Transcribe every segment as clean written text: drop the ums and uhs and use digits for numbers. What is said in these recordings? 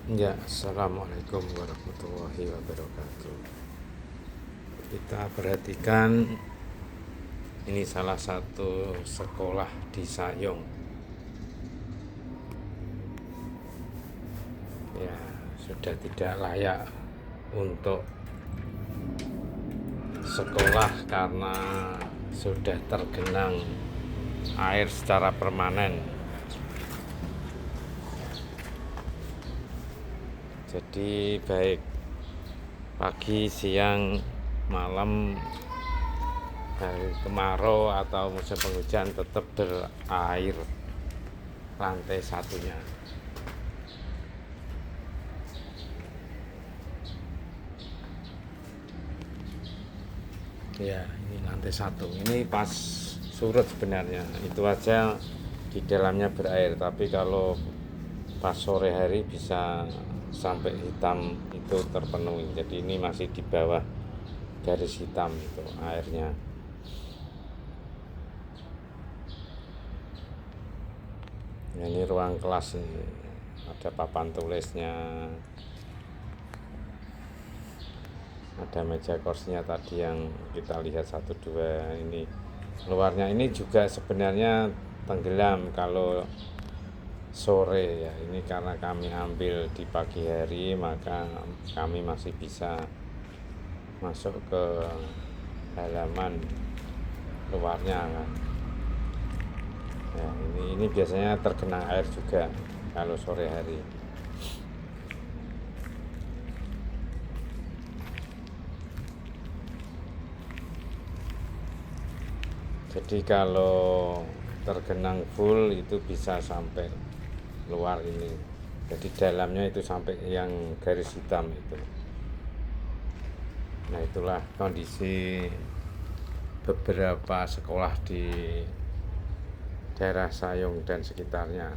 Ya, assalamualaikum warahmatullahi wabarakatuh. Kita perhatikan ini salah satu sekolah di Sayong. Ya, sudah tidak layak untuk sekolah karena sudah tergenang air secara permanen. Jadi baik pagi, siang, malam, hari kemarau atau musim penghujan tetap berair lantai satunya. Ya, ini lantai satu. Ini pas surut sebenarnya. Itu aja di dalamnya berair. Tapi kalau pas sore hari bisa sampai hitam itu terpenuhi. Jadi ini masih di bawah garis hitam itu airnya. Nah, ini ruang kelas ini. Ada papan tulisnya. Ada meja kursinya tadi yang kita lihat 1, 2 ini. Luarnya ini juga sebenarnya tenggelam kalau sore ya. Ini karena kami ambil di pagi hari, maka kami masih bisa masuk ke halaman luarnya kan. Ya, ini biasanya tergenang air juga kalau sore hari. Jadi kalau tergenang full itu bisa sampai luar ini. Jadi dalamnya itu sampai yang garis hitam itu. Nah, itulah kondisi beberapa sekolah di daerah Sayong dan sekitarnya.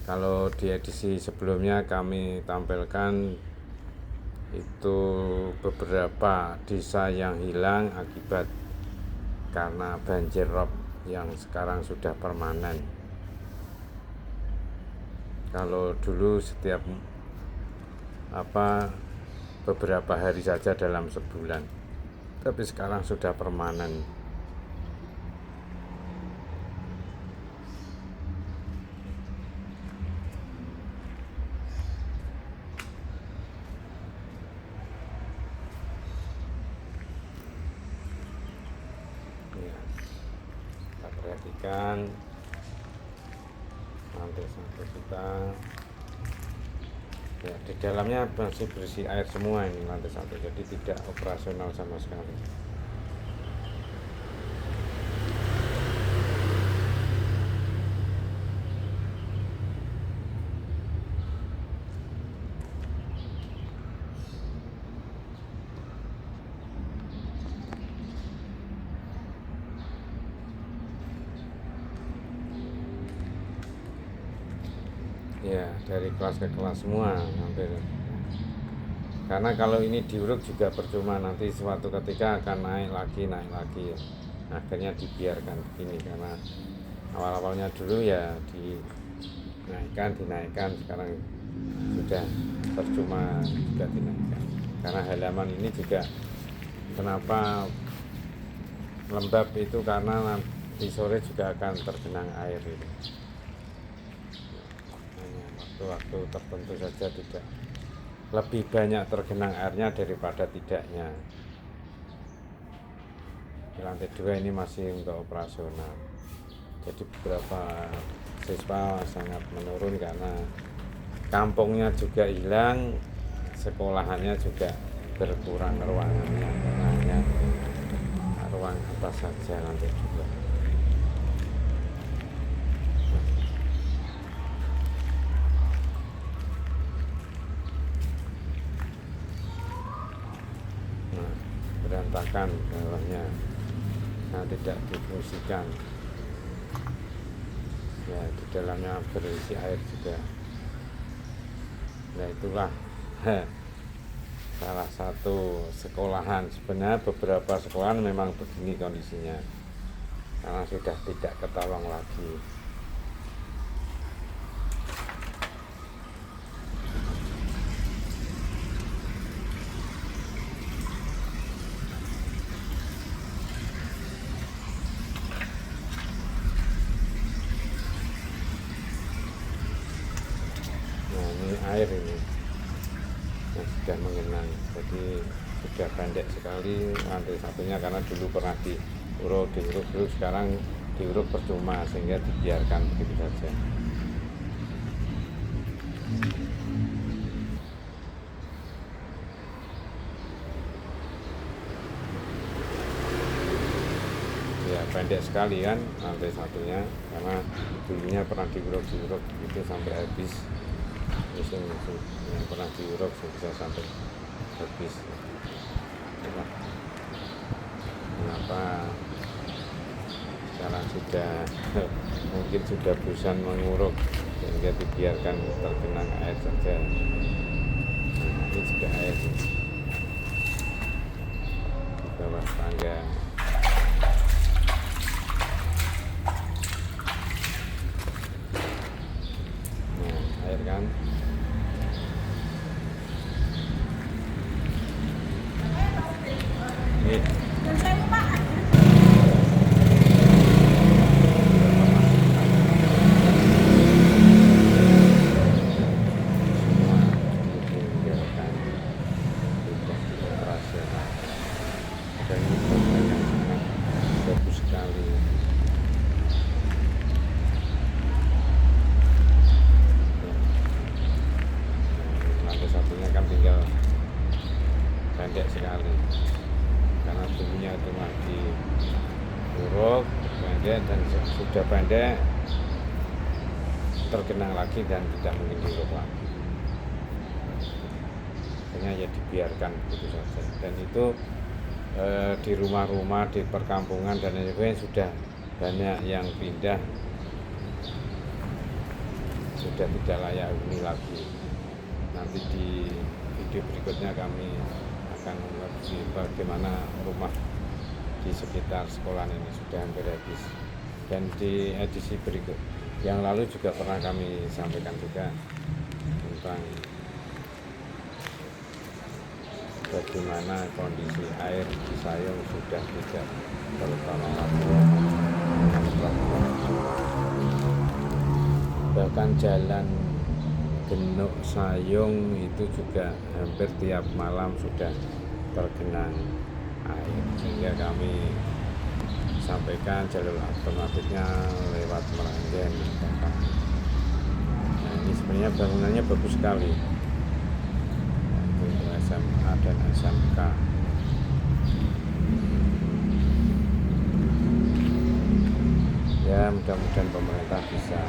Kalau di edisi sebelumnya kami tampilkan itu beberapa desa yang hilang akibat karena banjir rob yang sekarang sudah permanen. Kalau dulu setiap beberapa hari saja dalam sebulan, tapi sekarang sudah permanen. Ya, kita perhatikan lantai satu kita. Ya, di dalamnya masih berisi air semua ini lantai satu, jadi tidak operasional sama sekali. Ya, dari kelas ke kelas semua hampir. Karena kalau ini diuruk juga percuma, nanti suatu ketika akan naik lagi ya. Akhirnya dibiarkan begini karena awal-awalnya dulu ya dinaikkan, sekarang sudah percuma juga dinaikkan. Karena halaman ini juga kenapa lembab itu karena nanti sore juga akan tergenang air itu. Waktu tertentu saja tidak, lebih banyak tergenang airnya daripada tidaknya. Di lantai 2 ini masih untuk operasional, jadi beberapa siswa sangat menurun karena kampungnya juga hilang, sekolahannya juga berkurang ruangannya karena hanya ruang atas saja lantai 2. Berantakan bawahnya, nah tidak difungsikan ya, di dalamnya berisi air juga. Nah, itulah salah satu sekolahan. Sebenarnya beberapa sekolahan memang begini kondisinya karena sudah tidak ketolong lagi. air ini yang sudah mengenang. Jadi sudah pendek sekali lantai satunya, karena dulu pernah diuruk dulu, sekarang diuruk percuma sehingga dibiarkan begitu saja. Ya pendek sekali kan lantai satunya, karena dulunya pernah diuruk itu sampai habis. Musim yang pernah diuruk bisa sampai habis. Kenapa sekarang sudah mungkin sudah bosan menguruk sehingga dibiarkan tergenang air saja. Nah, ini juga air di bawah tangga. Nah, air kan. Ini bagus sekali. Lantai satunya kan tinggal pendek sekali, karena dulunya cuma diuruk pendek, dan sudah pendek tergenang lagi dan tidak mungkin diuruk lagi. Akhirnya ya dibiarkan begitu saja. Dan itu di rumah-rumah, di perkampungan dan lain sebagainya sudah banyak yang pindah, sudah tidak layak huni lagi. Nanti di video berikutnya kami akan mengerti bagaimana rumah di sekitar sekolah ini sudah hampir habis. Dan di edisi berikut yang lalu juga pernah kami sampaikan juga tentang bagaimana kondisi air di Sayung sudah tidak tertolong lagi. Bahkan jalan Genuk Sayung itu juga hampir tiap malam sudah tergenang air, sehingga kami sampaikan jalur alternatifnya lewat Meranggen. Nah, ini sebenarnya bangunannya bagus sekali, untuk SMA dan SMK. Ya mudah-mudahan pemerintah bisa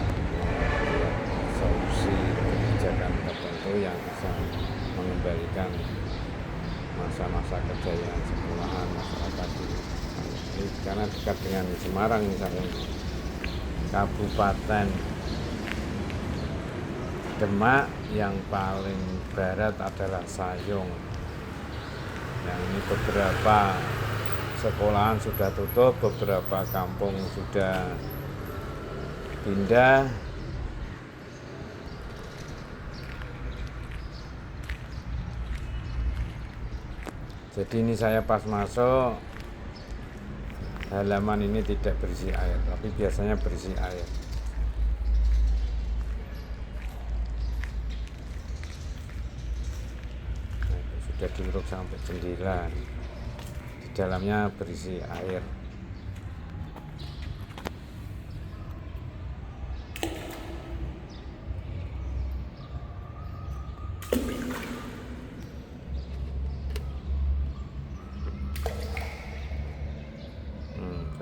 membuat solusi kebijakan tertentu yang bisa mengembalikan masa-masa kejayaan sekolahan masyarakat ini, karena dekat dengan Semarang misalnya. Kabupaten Demak yang paling barat adalah Sayung. Yang ini beberapa sekolahan sudah tutup, beberapa kampung sudah pindah. Jadi ini saya pas masuk, halaman ini tidak berisi air, tapi biasanya berisi air. Nah, sudah diuruk sampai jendela, di dalamnya berisi air.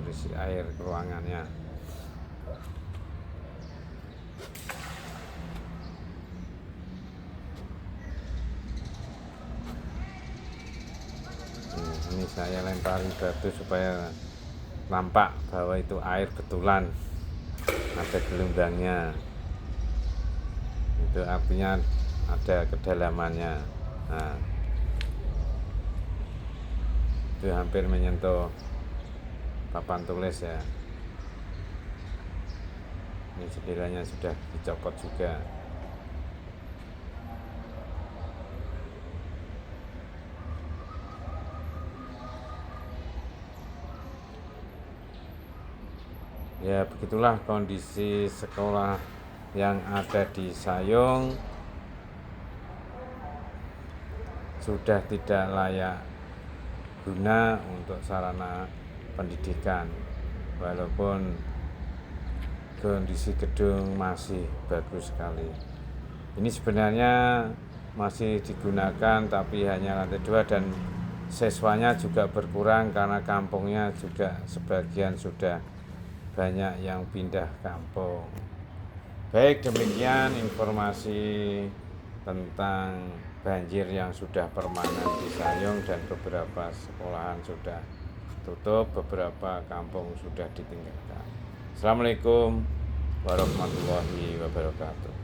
Berisi air ruangannya. Ini saya lempari batu supaya nampak bahwa itu air betulan, ada gelombangnya. Itu artinya ada kedalamannya. Nah, itu hampir menyentuh papan tulis ya. Ini jendelanya sudah dicopot juga. Ya begitulah kondisi sekolah yang ada di Sayung. sudah tidak layak guna untuk sarana pendidikan, walaupun kondisi gedung masih bagus sekali. Ini sebenarnya masih digunakan tapi hanya lantai 2 dan siswanya juga berkurang karena kampungnya juga sebagian sudah banyak yang pindah kampung. Baik, demikian informasi tentang banjir yang sudah permanen di Sayung dan beberapa sekolahan sudah tutup, beberapa kampung sudah ditinggalkan. Assalamualaikum warahmatullahi wabarakatuh.